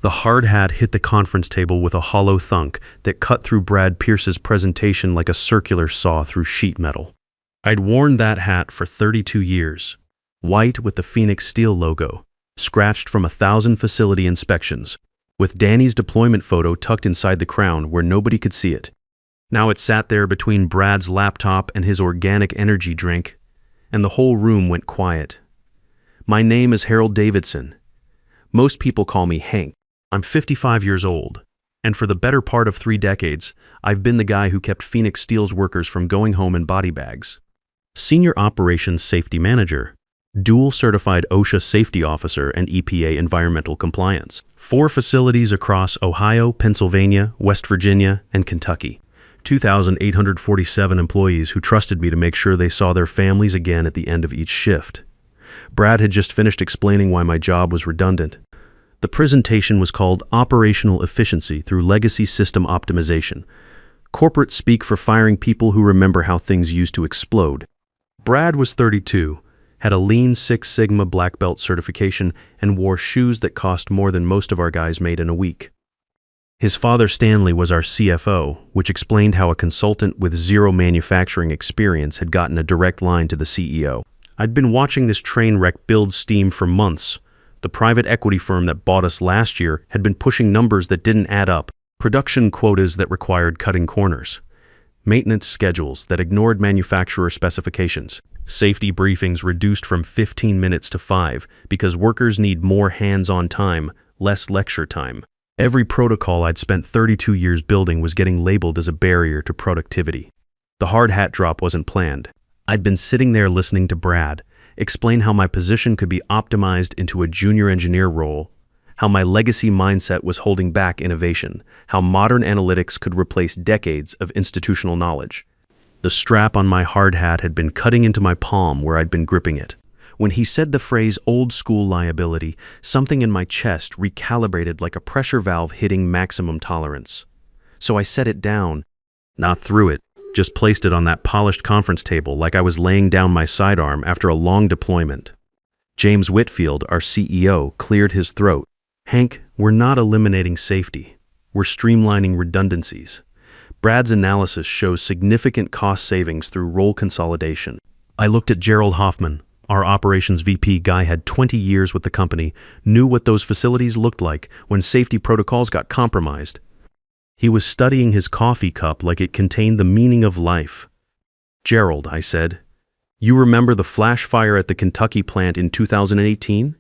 The hard hat hit the conference table with a hollow thunk that cut through Brad Pierce's presentation like a circular saw through sheet metal. I'd worn that hat for 32 years, white with the Phoenix Steel logo, scratched from 1,000 facility inspections, with Danny's deployment photo tucked inside the crown where nobody could see it. Now it sat there between Brad's laptop and his organic energy drink, and the whole room went quiet. My name is Harold Davidson. Most people call me Hank. I'm 55 years old, and for the better part of 3 decades, I've been the guy who kept Phoenix Steel's workers from going home in body bags. Senior Operations Safety Manager, dual certified OSHA Safety Officer and EPA Environmental Compliance. 4 facilities across Ohio, Pennsylvania, West Virginia, and Kentucky. 2,847 employees who trusted me to make sure they saw their families again at the end of each shift. Brad had just finished explaining why my job was redundant. The presentation was called Operational Efficiency Through Legacy System Optimization. Corporate speak for firing people who remember how things used to explode. Brad was 32, had a Lean Six Sigma black belt certification, and wore shoes that cost more than most of our guys made in a week. His father Stanley was our CFO, which explained how a consultant with 0 manufacturing experience had gotten a direct line to the CEO. I'd been watching this train wreck build steam for months. The private equity firm that bought us last year had been pushing numbers that didn't add up, production quotas that required cutting corners, maintenance schedules that ignored manufacturer specifications, safety briefings reduced from 15 minutes to 5 because workers need more hands-on time, less lecture time. Every protocol I'd spent 32 years building was getting labeled as a barrier to productivity. The hard hat drop wasn't planned. I'd been sitting there listening to Brad explain how my position could be optimized into a junior engineer role, how my legacy mindset was holding back innovation, how modern analytics could replace decades of institutional knowledge. The strap on my hard hat had been cutting into my palm where I'd been gripping it. When he said the phrase old school liability, something in my chest recalibrated like a pressure valve hitting maximum tolerance. So I set it down, not threw it, just placed it on that polished conference table like I was laying down my sidearm after a long deployment. James Whitfield, our CEO, cleared his throat. Hank, we're not eliminating safety. We're streamlining redundancies. Brad's analysis shows significant cost savings through role consolidation. I looked at Gerald Hoffman. Our operations VP guy had 20 years with the company, knew what those facilities looked like when safety protocols got compromised. He was studying his coffee cup like it contained the meaning of life. Gerald, I said, you remember the flash fire at the Kentucky plant in 2018?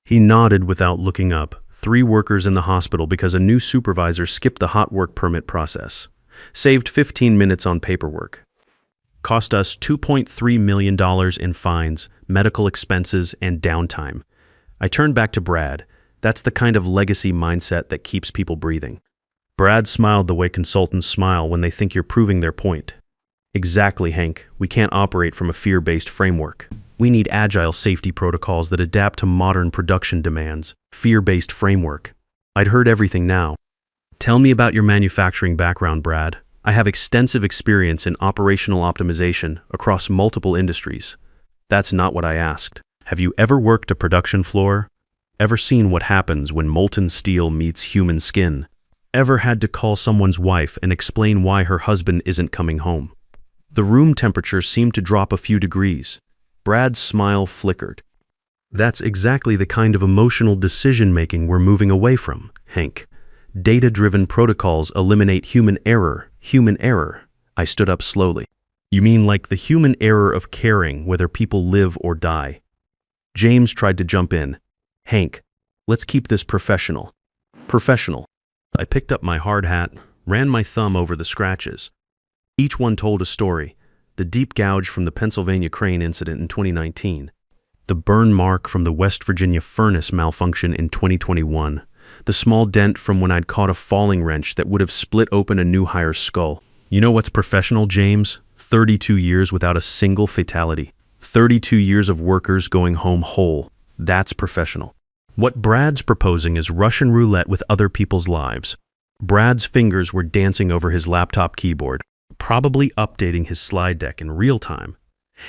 He nodded without looking up. 3 workers in the hospital because a new supervisor skipped the hot work permit process. Saved 15 minutes on paperwork. Cost us $2.3 million in fines, medical expenses, and downtime. I turned back to Brad. That's the kind of legacy mindset that keeps people breathing. Brad smiled the way consultants smile when they think you're proving their point. Exactly, Hank. We can't operate from a fear-based framework. We need agile safety protocols that adapt to modern production demands. Fear-based framework. I'd heard everything now. Tell me about your manufacturing background, Brad. I have extensive experience in operational optimization across multiple industries. That's not what I asked. Have you ever worked a production floor? Ever seen what happens when molten steel meets human skin? Ever had to call someone's wife and explain why her husband isn't coming home? The room temperature seemed to drop a few degrees. Brad's smile flickered. That's exactly the kind of emotional decision-making we're moving away from, Hank. Data-driven protocols eliminate human error. Human error. I stood up slowly. You mean like the human error of caring whether people live or die? James tried to jump in. Hank, let's keep this professional. Professional. I picked up my hard hat, ran my thumb over the scratches. Each one told a story. The deep gouge from the Pennsylvania crane incident in 2019. The burn mark from the West Virginia furnace malfunction in 2021. The small dent from when I'd caught a falling wrench that would have split open a new hire's skull. You know what's professional, James? 32 years without a single fatality. 32 years of workers going home whole. That's professional. What Brad's proposing is Russian roulette with other people's lives. Brad's fingers were dancing over his laptop keyboard, probably updating his slide deck in real time.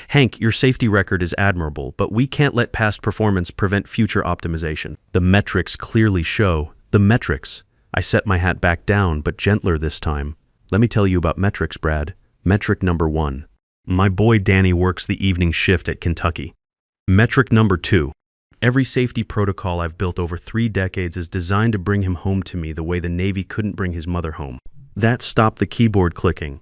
Hank, your safety record is admirable, but we can't let past performance prevent future optimization. The metrics clearly show The metrics. I set my hat back down, but gentler this time. Let me tell you about metrics, Brad. Metric number 1. My boy Danny works the evening shift at Kentucky. Metric number 2. Every safety protocol I've built over 3 decades is designed to bring him home to me the way the Navy couldn't bring his mother home. That stopped the keyboard clicking.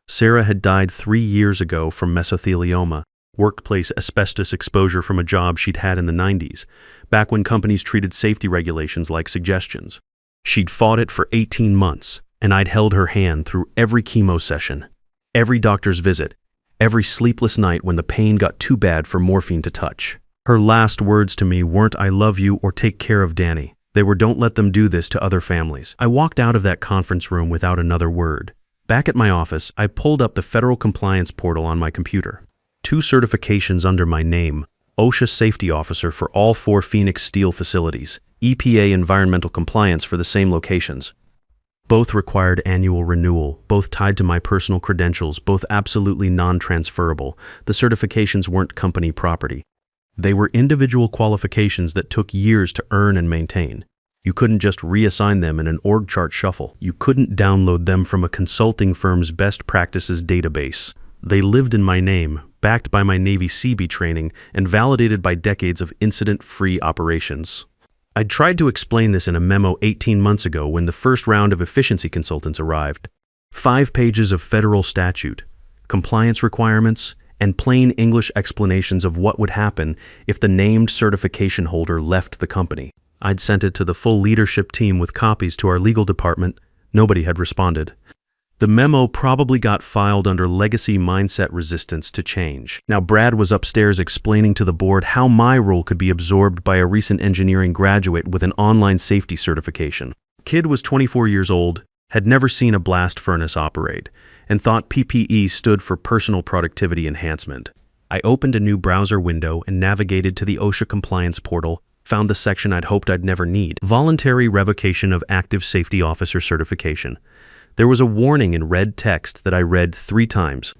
Sarah had died 3 years ago from mesothelioma, workplace asbestos exposure from a job she'd had in the 90s, back when companies treated safety regulations like suggestions. She'd fought it for 18 months, and I'd held her hand through every chemo session, every doctor's visit, every sleepless night when the pain got too bad for morphine to touch. Her last words to me weren't "I love you" or "take care of Danny." They were "don't let them do this to other families." I walked out of that conference room without another word. Back at my office, I pulled up the federal compliance portal on my computer. 2 certifications under my name: OSHA Safety Officer for all 4 Phoenix Steel facilities, EPA Environmental Compliance for the same locations. Both required annual renewal, both tied to my personal credentials, both absolutely non-transferable. The certifications weren't company property. They were individual qualifications that took years to earn and maintain. You couldn't just reassign them in an org chart shuffle. You couldn't download them from a consulting firm's best practices database. They lived in my name, backed by my Navy CB training, and validated by decades of incident-free operations. I'd tried to explain this in a memo 18 months ago when the first round of efficiency consultants arrived. 5 pages of federal statute, compliance requirements, and plain English explanations of what would happen if the named certification holder left the company. I'd sent it to the full leadership team with copies to our legal department. Nobody had responded. The memo probably got filed under legacy mindset resistance to change. Now Brad was upstairs explaining to the board how my role could be absorbed by a recent engineering graduate with an online safety certification. Kid was 24 years old, had never seen a blast furnace operate, and thought PPE stood for personal productivity enhancement. I opened a new browser window and navigated to the OSHA compliance portal, found the section I'd hoped I'd never need: voluntary revocation of active safety officer certification. There was a warning in red text that I read 3 times.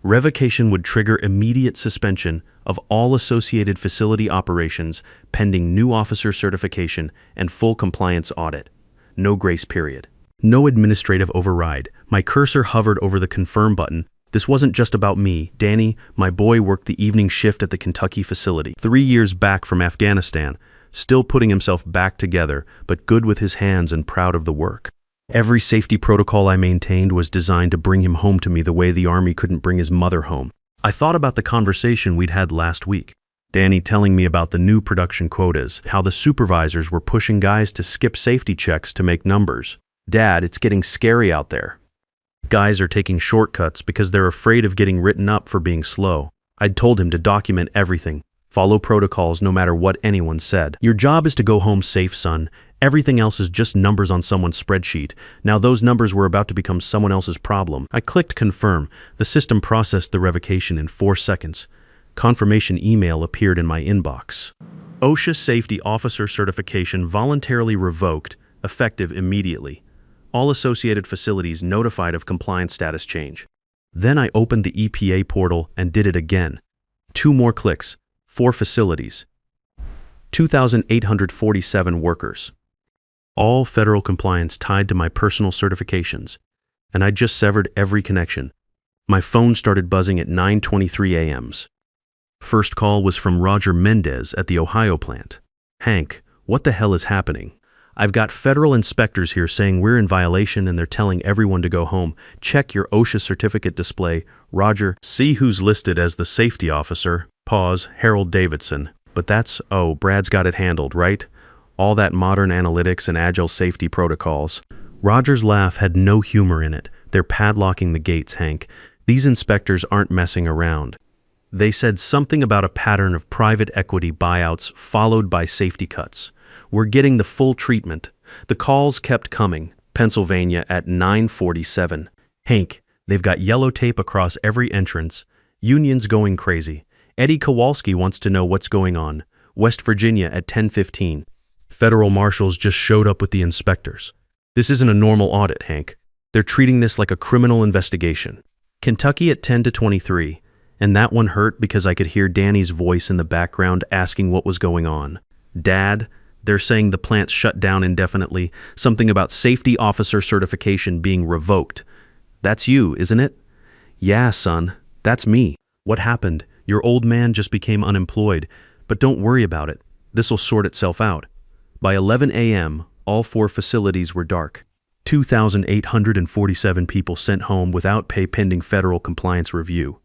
Revocation would trigger immediate suspension of all associated facility operations pending new officer certification and full compliance audit. No grace period. No administrative override. My cursor hovered over the confirm button. This wasn't just about me. Danny, my boy, worked the evening shift at the Kentucky facility. 3 years back from Afghanistan, still putting himself back together, but good with his hands and proud of the work. Every safety protocol I maintained was designed to bring him home to me the way the Army couldn't bring his mother home. I thought about the conversation we'd had last week. Danny telling me about the new production quotas, how the supervisors were pushing guys to skip safety checks to make numbers. "Dad, it's getting scary out there. Guys are taking shortcuts because they're afraid of getting written up for being slow." I'd told him to document everything, follow protocols no matter what anyone said. "Your job is to go home safe, son. Everything else is just numbers on someone's spreadsheet." Now those numbers were about to become someone else's problem. I clicked confirm. The system processed the revocation in 4 seconds. Confirmation email appeared in my inbox. OSHA Safety Officer Certification voluntarily revoked, effective immediately. All associated facilities notified of compliance status change. Then I opened the EPA portal and did it again. 2 more clicks. 4 facilities. 2,847 workers. All federal compliance tied to my personal certifications. And I just severed every connection. My phone started buzzing at 9:23 a.m. First call was from Roger Mendez at the Ohio plant. "Hank, what the hell is happening? I've got federal inspectors here saying we're in violation and they're telling everyone to go home. Check your OSHA certificate display. Roger, see who's listed as the safety officer." Pause, Harold Davidson. "But that's, oh, Brad's got it handled, right? All that modern analytics and agile safety protocols." Roger's laugh had no humor in it. "They're padlocking the gates, Hank. These inspectors aren't messing around. They said something about a pattern of private equity buyouts followed by safety cuts. We're getting the full treatment." The calls kept coming. Pennsylvania at 9:47. "Hank, they've got yellow tape across every entrance. Union's going crazy. Eddie Kowalski wants to know what's going on. West Virginia at 10:15. Federal marshals just showed up with the inspectors. This isn't a normal audit, Hank. They're treating this like a criminal investigation." Kentucky at 10:23, and that one hurt because I could hear Danny's voice in the background asking what was going on. "Dad, They're saying the plant's shut down indefinitely, something about safety officer certification being revoked. That's you, isn't it? Yeah, son, that's me. What happened? Your old man just became unemployed, but don't worry about it. This'll sort itself out. By 11 a.m., all 4 facilities were dark. 2,847 people sent home without pay pending federal compliance review.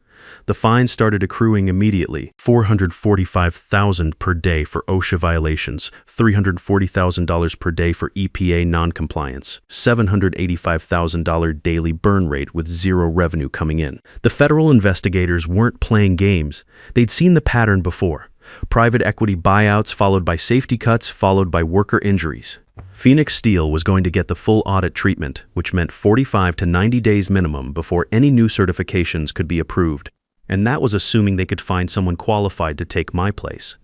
The fines started accruing immediately, $445,000 per day for OSHA violations, $340,000 per day for EPA noncompliance, $785,000 daily burn rate with zero revenue coming in. The federal investigators weren't playing games. They'd seen the pattern before. Private equity buyouts followed by safety cuts followed by worker injuries. Phoenix Steel was going to get the full audit treatment, which meant 45 to 90 days minimum before any new certifications could be approved. And that was assuming they could find someone qualified to take my place.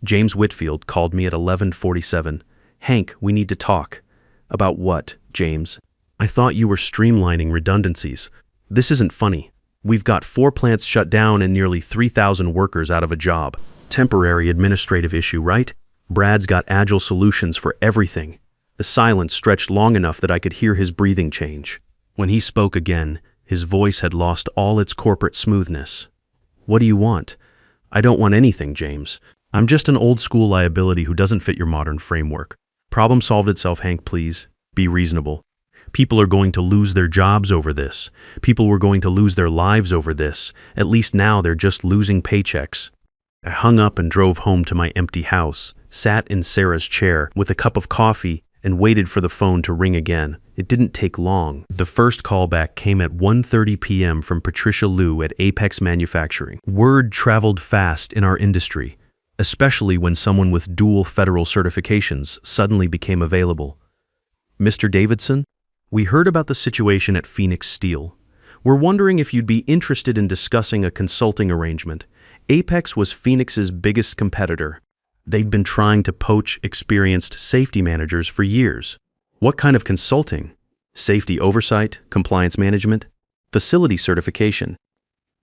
James Whitfield called me at 11:47. Hank, we need to talk. About what, James? I thought you were streamlining redundancies. This isn't funny. We've got 4 plants shut down and nearly 3,000 workers out of a job. Temporary administrative issue, right? Brad's got agile solutions for everything. The silence stretched long enough that I could hear his breathing change. When he spoke again, his voice had lost all its corporate smoothness. What do you want? I don't want anything, James. I'm just an old-school liability who doesn't fit your modern framework. Problem solved itself, Hank, please. Be reasonable. People are going to lose their jobs over this. People were going to lose their lives over this. At least now they're just losing paychecks. I hung up and drove home to my empty house, sat in Sarah's chair with a cup of coffee, and waited for the phone to ring again. It didn't take long. The first callback came at 1:30 p.m. from Patricia Liu at Apex Manufacturing. Word traveled fast in our industry, especially when someone with dual federal certifications suddenly became available. Mr. Davidson, we heard about the situation at Phoenix Steel. We're wondering if you'd be interested in discussing a consulting arrangement. Apex was Phoenix's biggest competitor. They'd been trying to poach experienced safety managers for years. What kind of consulting? Safety oversight, compliance management, facility certification.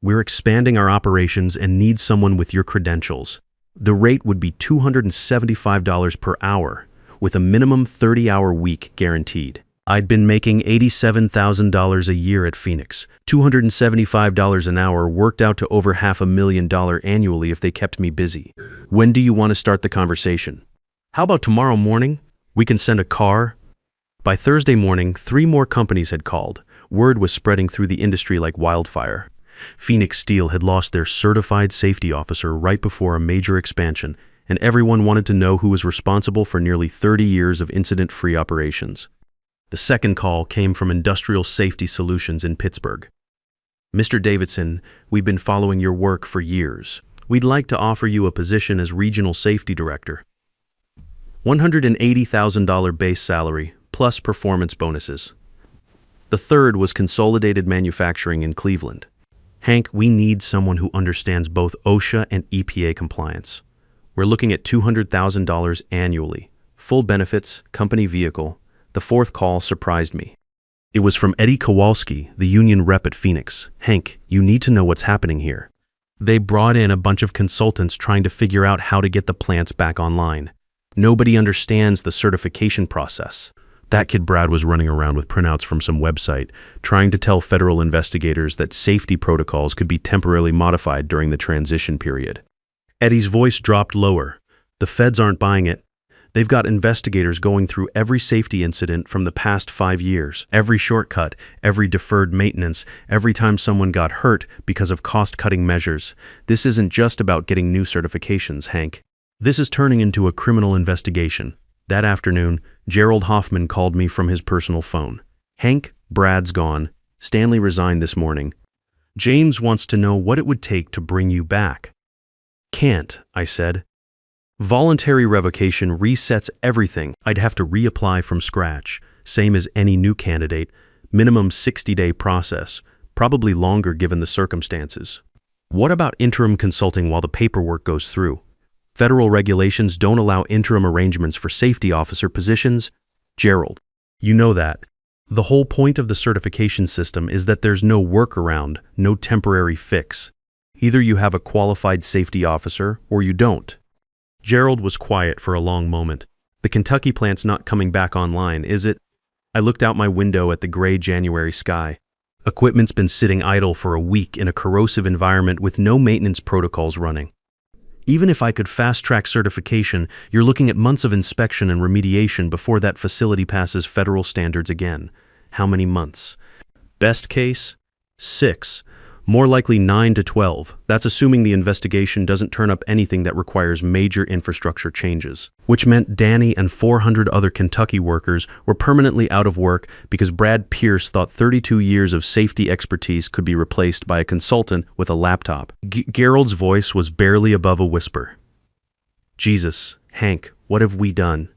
We're expanding our operations and need someone with your credentials. The rate would be $275 per hour, with a minimum 30-hour week guaranteed. I'd been making $87,000 a year at Phoenix. $275 an hour worked out to over $500,000 annually if they kept me busy. When do you want to start the conversation? How about tomorrow morning? We can send a car. By Thursday morning, 3 more companies had called. Word was spreading through the industry like wildfire. Phoenix Steel had lost their certified safety officer right before a major expansion, and everyone wanted to know who was responsible for nearly 30 years of incident-free operations. The second call came from Industrial Safety Solutions in Pittsburgh. Mr. Davidson, we've been following your work for years. We'd like to offer you a position as Regional Safety Director. $180,000 base salary, plus performance bonuses. The third was Consolidated Manufacturing in Cleveland. Hank, we need someone who understands both OSHA and EPA compliance. We're looking at $200,000 annually, full benefits, company vehicle. The fourth call surprised me. It was from Eddie Kowalski, the union rep at Phoenix. Hank, you need to know what's happening here. They brought in a bunch of consultants trying to figure out how to get the plants back online. Nobody understands the certification process. That kid Brad was running around with printouts from some website, trying to tell federal investigators that safety protocols could be temporarily modified during the transition period. Eddie's voice dropped lower. The feds aren't buying it. They've got investigators going through every safety incident from the past 5 years, every shortcut, every deferred maintenance, every time someone got hurt because of cost-cutting measures. This isn't just about getting new certifications, Hank. This is turning into a criminal investigation. That afternoon, Gerald Hoffman called me from his personal phone. Hank, Brad's gone. Stanley resigned this morning. James wants to know what it would take to bring you back. Can't, I said. Voluntary revocation resets everything. I'd have to reapply from scratch, same as any new candidate, minimum 60-day process, probably longer given the circumstances. What about interim consulting while the paperwork goes through? Federal regulations don't allow interim arrangements for safety officer positions. Gerald, you know that. The whole point of the certification system is that there's no workaround, no temporary fix. Either you have a qualified safety officer or you don't. Gerald was quiet for a long moment. The Kentucky plant's not coming back online, is it? I looked out my window at the gray January sky. Equipment's been sitting idle for a week in a corrosive environment with no maintenance protocols running. Even if I could fast-track certification, you're looking at months of inspection and remediation before that facility passes federal standards again. How many months? Best case? 6. More likely 9 to 12. That's assuming the investigation doesn't turn up anything that requires major infrastructure changes. Which meant Danny and 400 other Kentucky workers were permanently out of work because Brad Pierce thought 32 years of safety expertise could be replaced by a consultant with a laptop. Gerald's voice was barely above a whisper. Jesus, Hank, what have we done?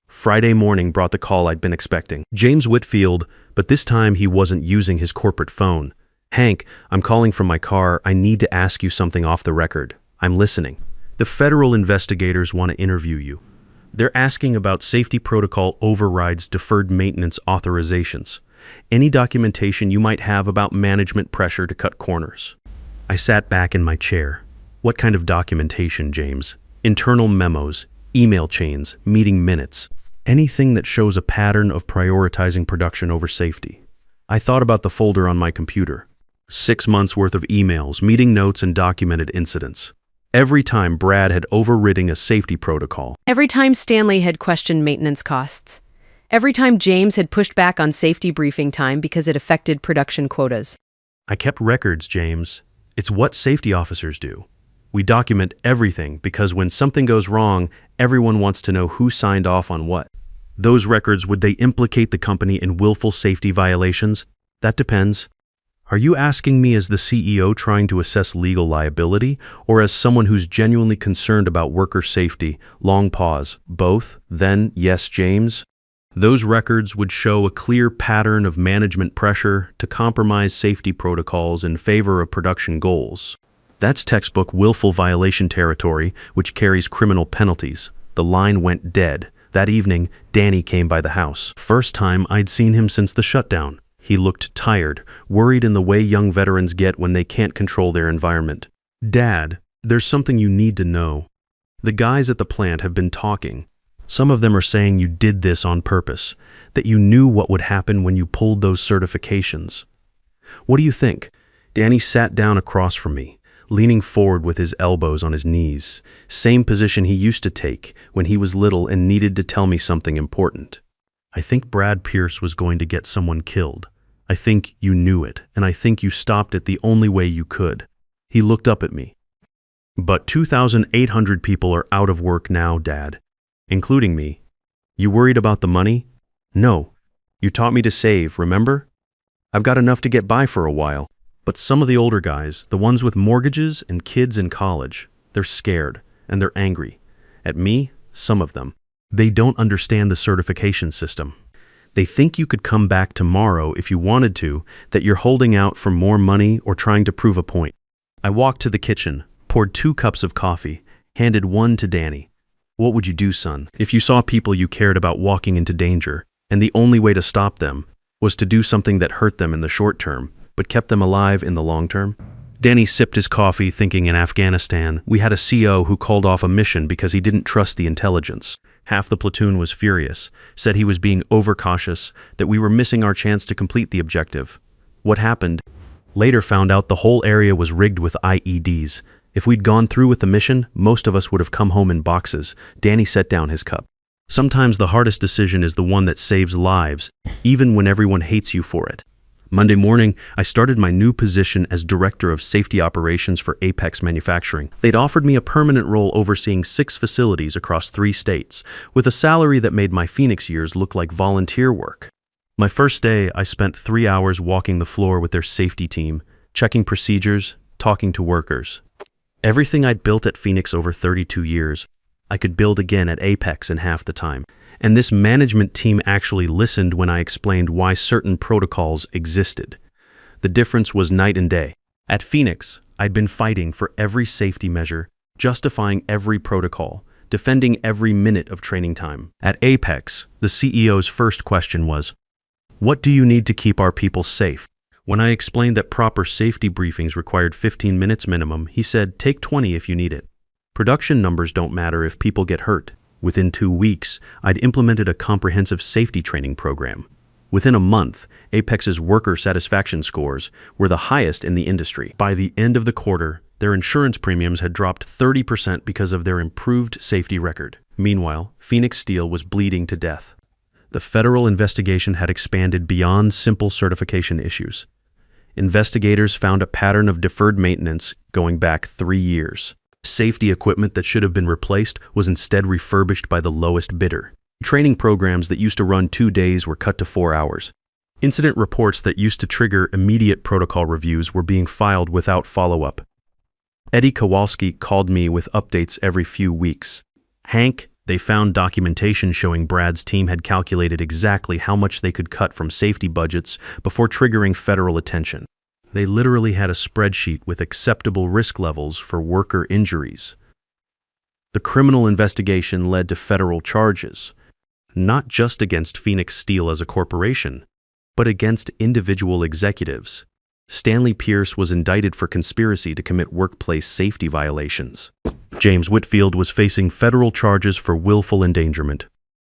Friday morning brought the call I'd been expecting. James Whitfield, but this time he wasn't using his corporate phone. Hank, I'm calling from my car. I need to ask you something off the record. I'm listening. The federal investigators want to interview you. They're asking about safety protocol overrides deferred maintenance authorizations. Any documentation you might have about management pressure to cut corners. I sat back in my chair. What kind of documentation, James? Internal memos, email chains, meeting minutes. Anything that shows a pattern of prioritizing production over safety. I thought about the folder on my computer. 6 months worth of emails, meeting notes, and documented incidents. Every time Brad had overridden a safety protocol. Every time Stanley had questioned maintenance costs. Every time James had pushed back on safety briefing time because it affected production quotas. I kept records, James. It's what safety officers do. We document everything because when something goes wrong, everyone wants to know who signed off on what. Those records, would they implicate the company in willful safety violations? That depends. Are you asking me as the CEO trying to assess legal liability, or as someone who's genuinely concerned about worker safety? Long pause. Both? Then, yes, James? Those records would show a clear pattern of management pressure to compromise safety protocols in favor of production goals. That's textbook willful violation territory, which carries criminal penalties. The line went dead. That evening, Danny came by the house. First time I'd seen him since the shutdown. He looked tired, worried in the way young veterans get when they can't control their environment. Dad, there's something you need to know. The guys at the plant have been talking. Some of them are saying you did this on purpose, that you knew what would happen when you pulled those certifications. What do you think? Danny sat down across from me, leaning forward with his elbows on his knees, same position he used to take when he was little and needed to tell me something important. I think Brad Pierce was going to get someone killed. I think you knew it, and I think you stopped it the only way you could. He looked up at me. But 2,800 people are out of work now, Dad, including me. You worried about the money? No. You taught me to save, remember? I've got enough to get by for a while. But some of the older guys, the ones with mortgages and kids in college, they're scared and they're angry. At me, some of them. They don't understand the certification system. They think you could come back tomorrow if you wanted to, that you're holding out for more money or trying to prove a point. I walked to the kitchen, poured 2 cups of coffee, handed one to Danny. What would you do, son, if you saw people you cared about walking into danger, and the only way to stop them was to do something that hurt them in the short term, but kept them alive in the long term? Danny sipped his coffee, thinking in Afghanistan, we had a CO who called off a mission because he didn't trust the intelligence. Half the platoon was furious, said he was being overcautious, that we were missing our chance to complete the objective. What happened? Later found out the whole area was rigged with IEDs. If we'd gone through with the mission, most of us would have come home in boxes. Danny set down his cup. Sometimes the hardest decision is the one that saves lives, even when everyone hates you for it. Monday morning, I started my new position as Director of Safety Operations for Apex Manufacturing. They'd offered me a permanent role overseeing 6 facilities across 3 states, with a salary that made my Phoenix years look like volunteer work. My first day, I spent 3 hours walking the floor with their safety team, checking procedures, talking to workers. Everything I'd built at Phoenix over 32 years, I could build again at Apex in half the time. And this management team actually listened when I explained why certain protocols existed. The difference was night and day. At Phoenix, I'd been fighting for every safety measure, justifying every protocol, defending every minute of training time. At Apex, the CEO's first question was, what do you need to keep our people safe? When I explained that proper safety briefings required 15 minutes minimum, he said, take 20 if you need it. Production numbers don't matter if people get hurt. Within 2 weeks, I'd implemented a comprehensive safety training program. Within a month, Apex's worker satisfaction scores were the highest in the industry. By the end of the quarter, their insurance premiums had dropped 30% because of their improved safety record. Meanwhile, Phoenix Steel was bleeding to death. The federal investigation had expanded beyond simple certification issues. Investigators found a pattern of deferred maintenance going back 3 years. Safety equipment that should have been replaced was instead refurbished by the lowest bidder. Training programs that used to run 2 days were cut to 4 hours. Incident reports that used to trigger immediate protocol reviews were being filed without follow-up. Eddie Kowalski called me with updates every few weeks. Hank, they found documentation showing Brad's team had calculated exactly how much they could cut from safety budgets before triggering federal attention. They literally had a spreadsheet with acceptable risk levels for worker injuries. The criminal investigation led to federal charges, not just against Phoenix Steel as a corporation, but against individual executives. Stanley Pierce was indicted for conspiracy to commit workplace safety violations. James Whitfield was facing federal charges for willful endangerment.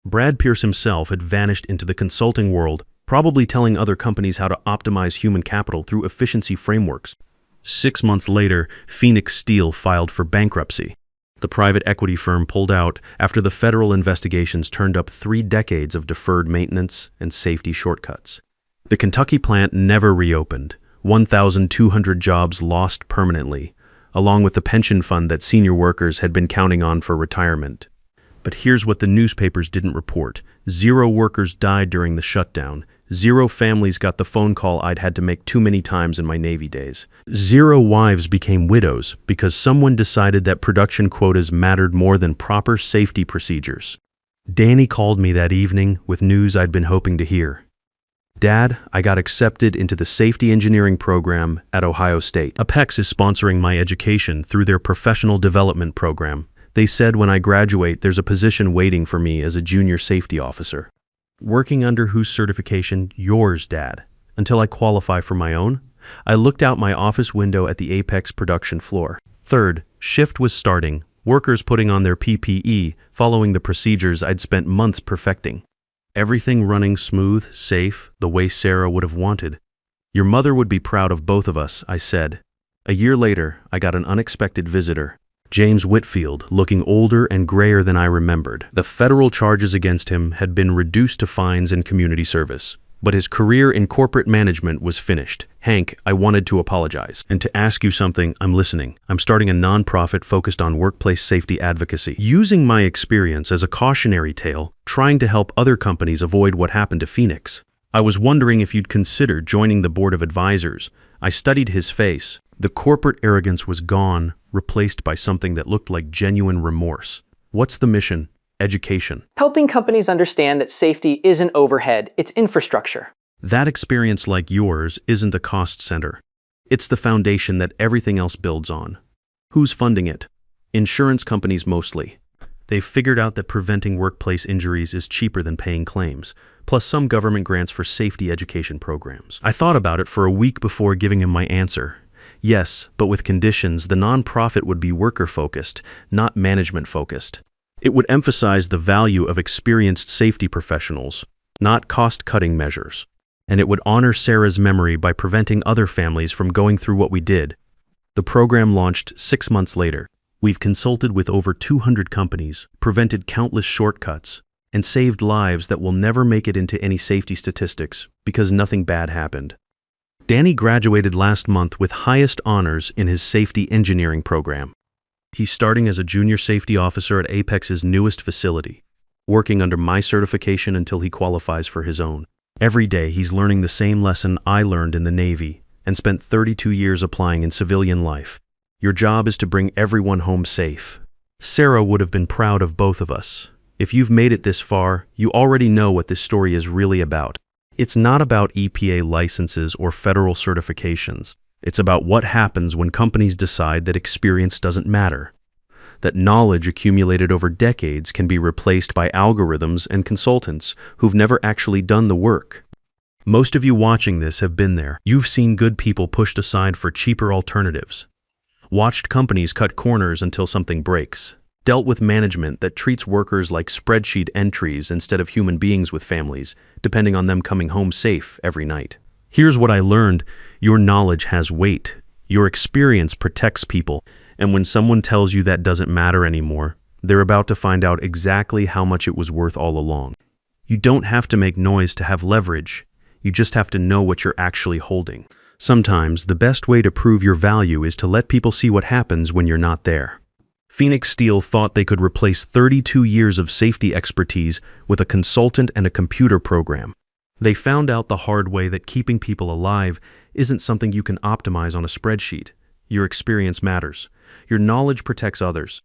Brad Pierce himself had vanished into the consulting world, probably telling other companies how to optimize human capital through efficiency frameworks. 6 months later, Phoenix Steel filed for bankruptcy. The private equity firm pulled out after the federal investigations turned up 3 decades of deferred maintenance and safety shortcuts. The Kentucky plant never reopened. 1,200 jobs lost permanently, along with the pension fund that senior workers had been counting on for retirement. But here's what the newspapers didn't report. 0 workers died during the shutdown. 0 families got the phone call I'd had to make too many times in my Navy days. 0 wives became widows because someone decided that production quotas mattered more than proper safety procedures. Danny called me that evening with news I'd been hoping to hear. Dad, I got accepted into the safety engineering program at Ohio State. Apex is sponsoring my education through their professional development program. They said when I graduate, there's a position waiting for me as a junior safety officer. Working under whose certification? Yours, Dad. Until I qualify for my own? I looked out my office window at the Apex production floor. Third, shift was starting, workers putting on their PPE, following the procedures I'd spent months perfecting. Everything running smooth, safe, the way Sarah would have wanted. Your mother would be proud of both of us, I said. A year later, I got an unexpected visitor. James Whitfield, looking older and grayer than I remembered. The federal charges against him had been reduced to fines and community service, but his career in corporate management was finished. Hank, I wanted to apologize and to ask you something. I'm listening. I'm starting a nonprofit focused on workplace safety advocacy, using my experience as a cautionary tale, trying to help other companies avoid what happened to Phoenix. I was wondering if you'd consider joining the board of advisors. I studied his face. The corporate arrogance was gone, replaced by something that looked like genuine remorse. What's the mission? Education. Helping companies understand that safety isn't overhead, it's infrastructure. That experience, like yours, isn't a cost center. It's the foundation that everything else builds on. Who's funding it? Insurance companies mostly. They've figured out that preventing workplace injuries is cheaper than paying claims, plus some government grants for safety education programs. I thought about it for a week before giving him my answer. Yes, but with conditions. The nonprofit would be worker-focused, not management-focused. It would emphasize the value of experienced safety professionals, not cost-cutting measures. And it would honor Sarah's memory by preventing other families from going through what we did. The program launched 6 months later. We've consulted with over 200 companies, prevented countless shortcuts, and saved lives that will never make it into any safety statistics because nothing bad happened. Danny graduated last month with highest honors in his safety engineering program. He's starting as a junior safety officer at Apex's newest facility, working under my certification until he qualifies for his own. Every day he's learning the same lesson I learned in the Navy and spent 32 years applying in civilian life. Your job is to bring everyone home safe. Sarah would have been proud of both of us. If you've made it this far, you already know what this story is really about. It's not about EPA licenses or federal certifications. It's about what happens when companies decide that experience doesn't matter, that knowledge accumulated over decades can be replaced by algorithms and consultants who've never actually done the work. Most of you watching this have been there. You've seen good people pushed aside for cheaper alternatives, watched companies cut corners until something breaks. Dealt with management that treats workers like spreadsheet entries instead of human beings with families, depending on them coming home safe every night. Here's what I learned. Your knowledge has weight. Your experience protects people. And when someone tells you that doesn't matter anymore, they're about to find out exactly how much it was worth all along. You don't have to make noise to have leverage. You just have to know what you're actually holding. Sometimes the best way to prove your value is to let people see what happens when you're not there. Phoenix Steel thought they could replace 32 years of safety expertise with a consultant and a computer program. They found out the hard way that keeping people alive isn't something you can optimize on a spreadsheet. Your experience matters. Your knowledge protects others.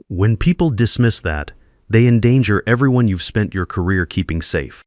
When people dismiss that, they endanger everyone you've spent your career keeping safe.